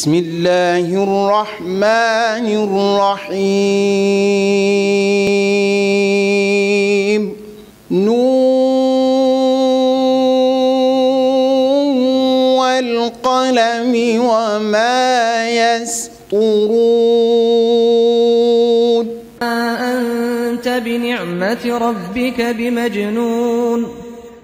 بسم الله الرحمن الرحيم نون والقلم وما يسطرون أنت بنعمة ربك بمجنون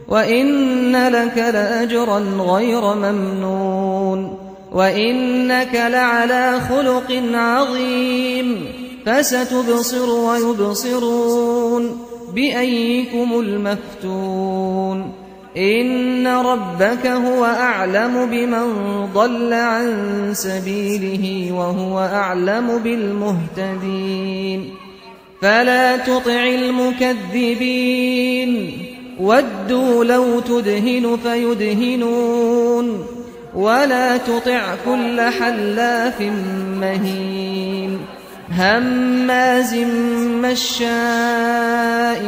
وإن لك لأجرا غير ممنون وإنك لعلى خلق عظيم فستبصر ويبصرون بأيكم المفتون إن ربك هو أعلم بمن ضل عن سبيله وهو أعلم بالمهتدين فلا تطع المكذبين ودوا لو تدهن فيدهنون ولا تطع كل حلاف مهين هماز مشاء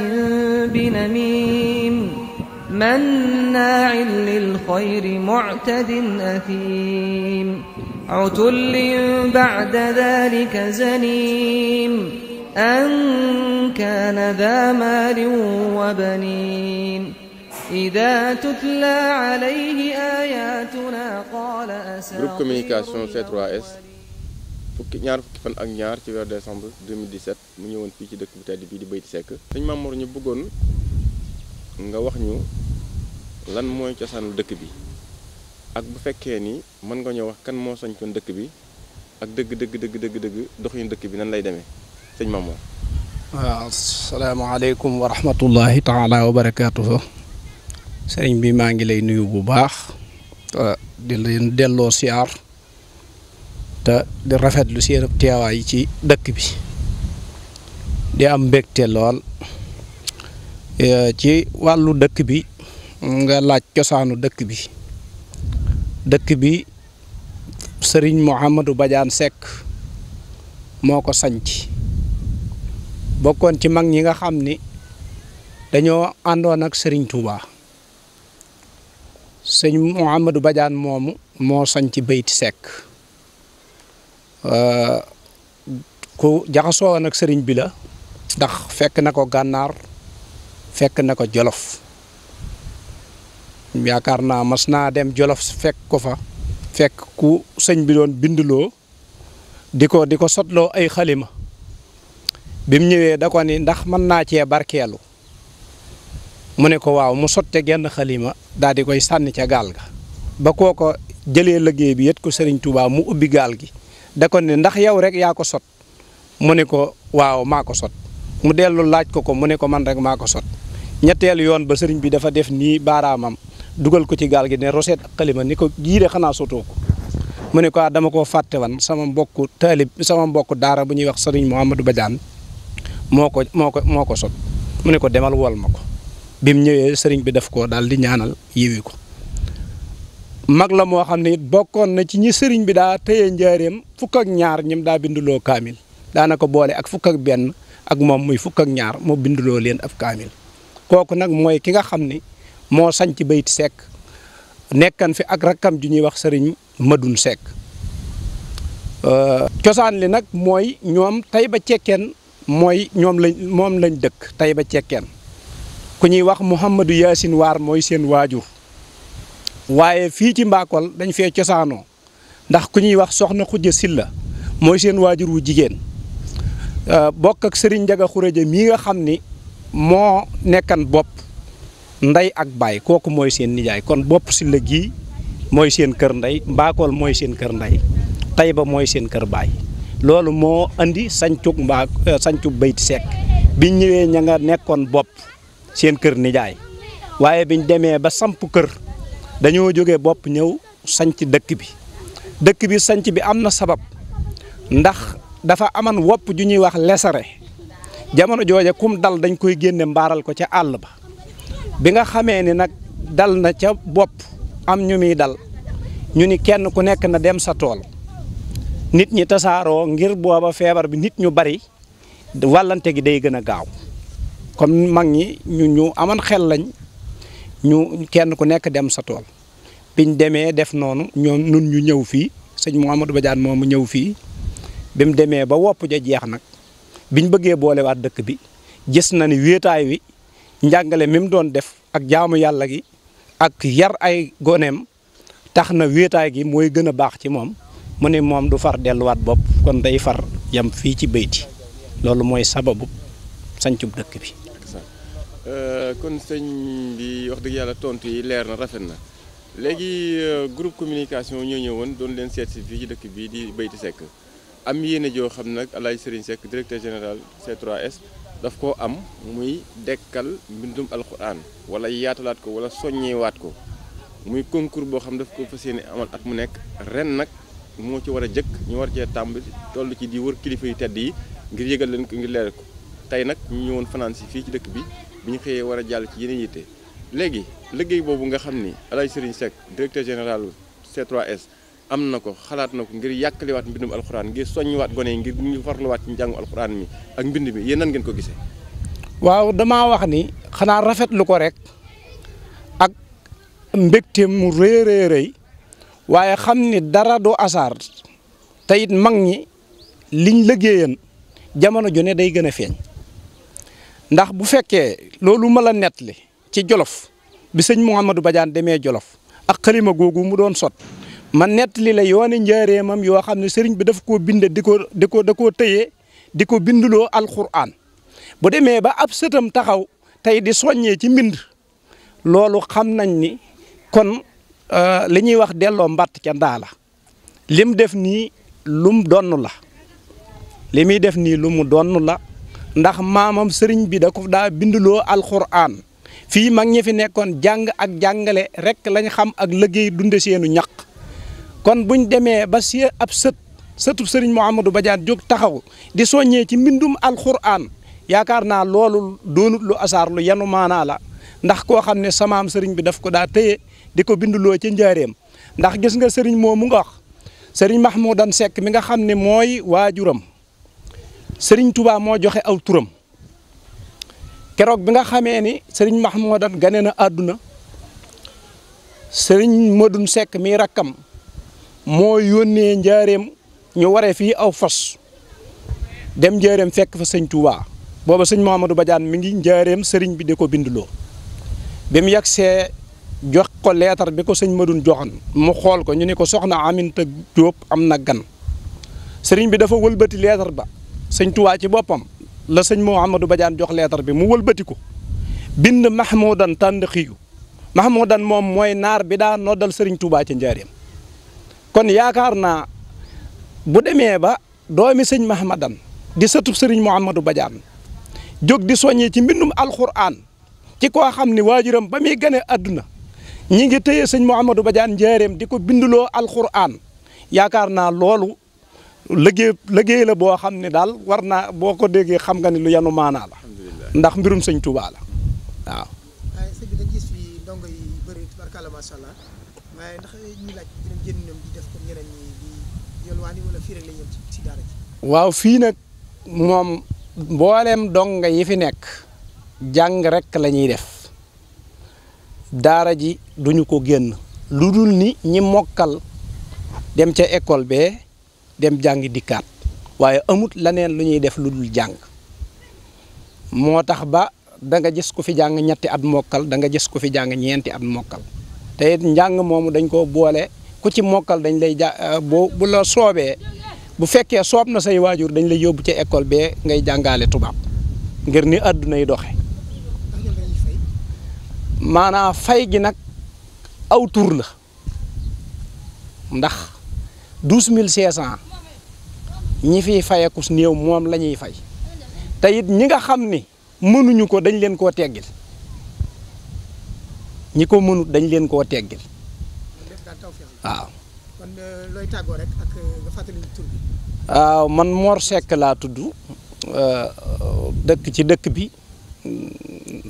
بنميم مناع للخير معتد أثيم عتل بعد ذلك زنيم أن كان ذا مال وبنين إذا تتلى عليه آياتنا قال أساطير groupe communication C3S ñaar fukki fan ak ñaar ci weer décembre 2017 mu ñëwoon fii ci dëkk bu tedd bii di Bayti Seck sëñ Mamour ñu bëggoon nga wax ñu lan mooy cosaanu dëkk bi ak bu fekkee ni mën nga ñoo wax kan moo sañcoon dëkk bi ak dëgg doxinu dëkk bi nan lay demee sëñ Mamour. waaw asalaamaaleykum wa rahmatullahi taala wa barakaatuhu sëriñ bi maa ngi lay nuyu bu baax di leen delloo siyaar te di rafetlu seen teewaay ci dëkk bi di am mbégte lool ci wàllu dëkk bi nga laaj cosaanu dëkk bi sëriñ Mouhamadou Badiane Seck moo ko sanc bokkoon ci mag ñi nga xam ni dañoo àndoon ak sëriñ Touba sëñ Mouhamadou Badiane moomu moo sanc Bayti Seck ku jaxasoo nag sëriñ bi la ndax fekk na ko gànnaar fekk na ko jolof yaakaar naa mas naa dem jolof fekk ko fa fekk ku sëñ bi doon binduloo di ko sotloo ay xalima bi mu ñëwee da ko ni ndax mën naa cee barkeelu mu ne ko waaw mu sotte genn xalima daal di koy sànni ca gaal ga ba koo ko jëlee liggéey bi yët ko sëriñ Touba mu ubbi gaal gi da ko ne ndax yow rek yaa ko sot mu ne ko waaw maa ko sot mu dellu laaj ko mu ne ko man rek maa ko sot ñetteelu yoon ba sëriñ bi dafa def nii baaraamam dugal ko ci gaal gi ne roseet ak xalima ni ko jii de xanaa sotoo ko mu ne ko dama koo fàtte wan sama mbokku daara bu ñuy wax sëriñ Mouhamadou Badiane moo ko sot mu ne ko demal wol ma ko bi mu ñëwee sëriñ bi def ko daal di ñaanal yiwi ko mag la moo xam ne it bokkoon na ci ñi sëriñ bi daa téye njaareem fukk ak ñaar ñim daa binduloo kaamil daana ko boole ak fukk ak benn ak moom muy fukk ak ñaar moo binduloo leen ab kaamil kooku nag mooy ki nga xam ni moo sañc Bayti Seck nekkan fi ak rakkam ju ñuy wax sëriñ Madoun Seck cosaan li nag mooy ñoom Taïba Cekkeen mooy moom lañ dëkk Taïba Cekkeen ku ñuy wax Mouhamadou Yacine Waar mooy seen waajur waaye fii ci Mbakol dañ fee cosaanoo ndax ku ñuy wax soxna Xujja Silla mooy seen waajur wu jigéen bokk ak Serigne Njaga Xuraja mii nga xam ni moo nekkan bopp ndey ak baay kooku mooy seen nijaay kon bopp Silla gii mooy seen kër ndey Mbakol mooy seen kër ndey Taïba mooy seen kër baay loolu moo andi sancug Bayti Seck biñ ñëwee ña nga nekkoon bopp seen kër nijaay waaye biñ demee ba samp kër dañoo jógee bopp ñëw sanc dëkk bi sanc bi am na sabab ndax dafa aman wopp ju ñuy wax lesare jamono jooja kum dal dañ koy génne mbaaral ko ca àll ba bi nga xamee ni nag dal na ca bopp am ñu muy dal ñu ni kenn ku nekk na dem sa tool nit ñi tasaaroo ngir booba feebar bi nit ñu bari wàllante gi day gën a gaaw comme mag ñi ñu aman xel lañ ñu kenn ku nekk dem sa tool biñ demee def noonu ñoom nun ñu ñëw fii sëñ Mouhamadou Badiane moom mu ñëw fii bi mu demee ba wopp ja jeex nag biñ bëggee boolewaat dëkk bi gis na ni wéetaay wi njàngale mi mu doon def ak jaamu yàlla gi ak yar ay goneem tax na wéetaay gi mooy gën a baax ci moom mu ne moom du far delluwaat bopp kon day far yam fii ci bayti loolu mooy sababu sancub dëkk bi. kon sëñ bi wax dëgg yàlla tontu yi leer na rafet na léegi groupe communication ñoo ñëwoon doon leen seet si fii ci dëkk bi di Bayti Seck am yéene joo xam nag Alaaji Serigne Seck directeur général C3S daf koo am muy dekkal mbindum alxuraan wala yaatalaat ko wala soññewaat ko muy concours boo xam daf ko fas yéene amal at mu nekk ren nag moo ci war a jëkk ñu war cee tàmbali toll ci di wër kilifa yu tedd yi ngir yëgal leen ko ngir leeral ko tey nag ñu ñëwoon fanaan si fii ci dëkk bi bi ñu xëyee war a jàll ci yeneen yitte léegi liggéey boobu nga xam ni Alaaji Serigne Seck directeur général C3S am na ko xalaat na ko ngir yàkkaliwaat mbindum alxuraan ngir soññiwaat gone yi ngir ñu farluwaat ci njàngu alxuraan mi ak mbind mi yéen nan ngeen ko gisee. waaw damaa wax ni xanaa rafetlu ko rek ak mbégte mu rëy waaye xam ni dara doo asaar te it mag ñi liñ liggéeyan jamono ju ne day gën a feeñ ndax bu fekkee loolu ma la nettali ci Jolof bi sëñ Mouhamadou Badiane demee Jolof ak xalima googu mu doon sot man nettali la yooni njaareemam yoo xam ne sëriñ bi daf koo bind da koo tëyee di ko binduloo alxuraan bu demee ba ab sëtam taxaw tey di soññee ci mbind loolu xam nañ ni kon li ñuy wax delloo mbatt ca ndaa la lim def nii lum donn la li muy def nii lu mu donn la ndax maamam sëriñ bi da ko daa binduloo alxuraan fii mag ñi fi nekkoon jàng ak jàngale rek lañ xam ak liggéey dunde seenu ñaq kon buñ demee ba si ab sëtub sëriñ Mouhamadou Badiane jóg taxaw di soññee ci mbindum alxuraan yaakaar naa loolu doonut lu asaar lu yanu maanaa la ndax koo xam ne samaam sëriñ bi daf ko daa téye di ko binduloo ca njaareem ndax gis nga sëriñ moomu nga wax sëriñ Mahmoudan Seck mi nga xam ne mooy waajuram sëriñ Touba moo joxe aw turam keroog bi nga xamee ni sëriñ Mahmoudan gane na àdduna sëriñ Modou Seck mi rakkam moo yónnee njaareem ñu waree fii aw fos dem njaareem fekk fa sëñ Touba booba sëñ Mouhamadou Badiane mi ngi njaareem sëriñ bi di ko binduloo bi mu yagsee jox ko leetar bi ko sëñ Madoun joxoon mu xool ko ñu ne ko soxna Aminta Diop am na gan sëriñ bi dafa wëlbati leetar ba sëñ Touba ci boppam la sëñ Mouhamadou Badiane jox leetar bi mu wëlbati ko bind Mahmoudan Tàndaxiyu Mahmoudan moom mooy naar bi daa noddal sëriñ Touba ci njaareem kon yaakaar naa bu demee ba doomi sëñ Mahmadan di sëtub sëriñ Mouhamadou Badiane jóg di soññee ci mbindum alxuraan ci koo xam ne waajuram ba muy gane àdduna ñi ngi téye sëñ Mouhamadou Badiane njaareem di ko binduloo alxuraan yaakaar naa loolu liggéey la boo xam ne daal war naa boo ko déggee xam nga ni lu yanu maanaa la ndax mbirum sëñ Touba la waaw. waaye sëñ bi dañ gis fii ndongo yi bëri tubarkalla macha allah waaye ndax ñi laaj dinañ génn ñoom di def comme ñeneen ñi di yolwaani wala fii rek la ñëm ci daara ji. waaw fii nag moom mboolem donga yi fi nekk jàng rek la ñuy def daara ji duñu ko génn lu dul ni ñi mokkal dem ca école bee dem jàngi dikkaat waaye amut leneen lu ñuy def lu dul jàng moo tax ba da nga gis ku fi jàng ñetti at mokkal da nga gis ku fi jàng ñeenti at mokkal te it njàng moomu dañ ko boole ku ci mokkal dañ lay bu la soobee bu fekkee soob na say waajur dañ lay yóbbu ca école bee ngay jàngaale tubaab ngir ni àdduna yi doxe maanaam fay gi nag aw tur la ndax 12500 ñi fiy fayekus néew moom la ñuy fay te it ñi nga xam ni mënuñu ko dañ leen koo teggil ñi ko mënut dañ leen koo teggil waaw. kon looy tàggoo rek ak nga fàttali tur bi. waaw man Mor Seck laa tudd dëkk ci dëkk bi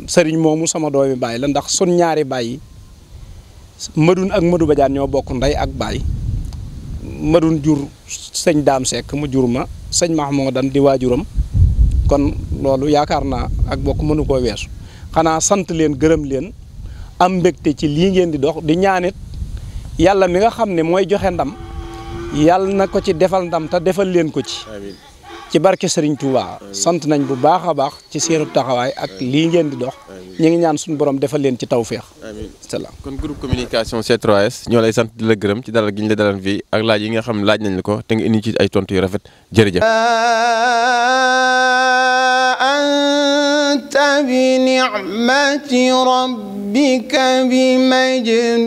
sëriñ moomu sama doomi baay la ndax sun ñaari baay yi Madoun ak Madou Badiane ñoo bokk ndey ak baay Madoun jur sëñ Daam Seck mu jur ma sëñ Mahmoudan di waajuram kon loolu yaakaar naa ak bokk mënu koo weesu xanaa sant leen gërëm leen am mbégte ci lii ngeen di dox di ñaanit yàlla mi nga xam ne mooy joxe ndam yàlla na ko ci defal ndam te defal leen ko ci amiin ci barke Serigne Touba sant nañ bu baax a baax ci seenu taxawaay ak lii ngeen di dox ñu ngi ñaan suñu borom defal leen ci tawféex. amiin salaam. kon groupe communication C3S ñoo lay sant di la gërëm ci dalal gi ñu la dalal fii ak laaj yi nga xam ne laaj nañ la ko te nga indi ci ay tontu yu rafet jërëjëf. anta bi ni'mati rabbika bi majnun